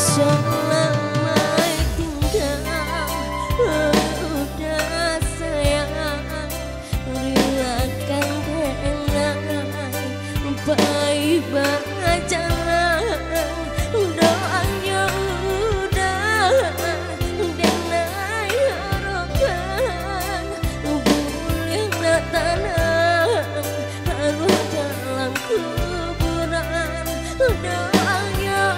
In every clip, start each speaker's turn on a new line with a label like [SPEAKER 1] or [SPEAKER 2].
[SPEAKER 1] Selamat tinggal, udah sayang, relakan denai, baik-baik jalan, doanya udah denai harapan, boleh nak tanam, harus dalam kuburan, doanya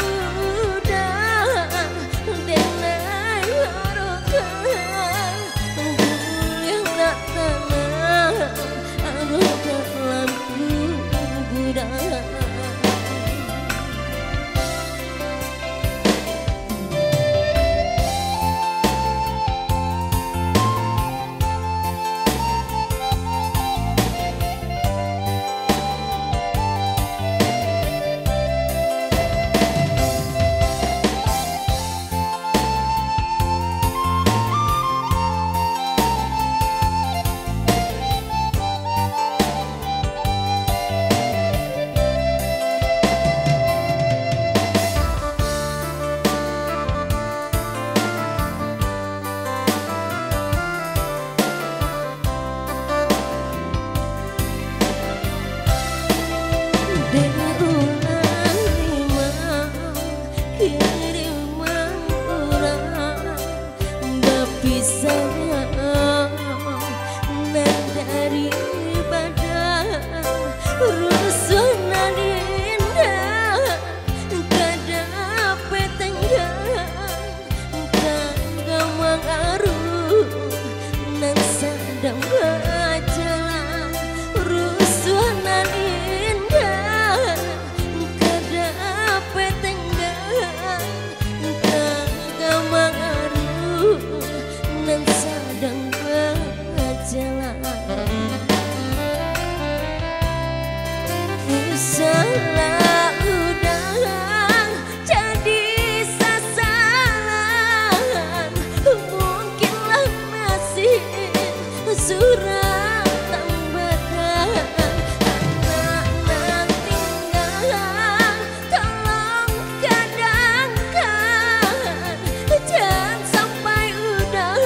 [SPEAKER 1] salah udah jadi sasaran, mungkinlah masih surat tambahan. Anak tinggal, tolong cadangkan, jangan sampai udah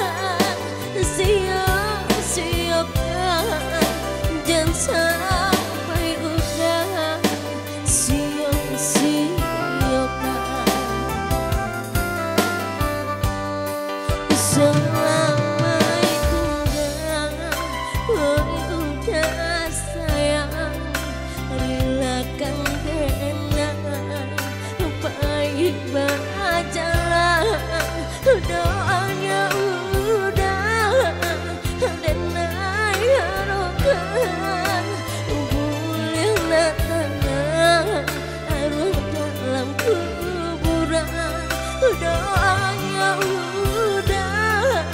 [SPEAKER 1] sia-siakan, jangan sampai udah sia-siakan. Selamat tinggal, udah sayang, relakan denai, baik-baik jalan, doanya udah denai harapan, boleh nak tanam, arwah dalam kuburan, doanya udah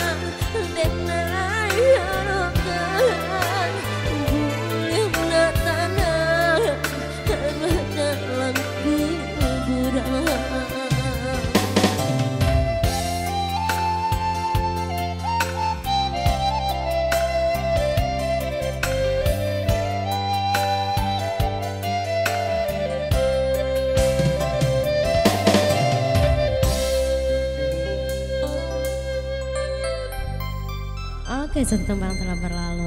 [SPEAKER 1] denai harapan, boleh nak tanam, arwah dalam kuburan.
[SPEAKER 2] Oke, satu tembang telah berlalu.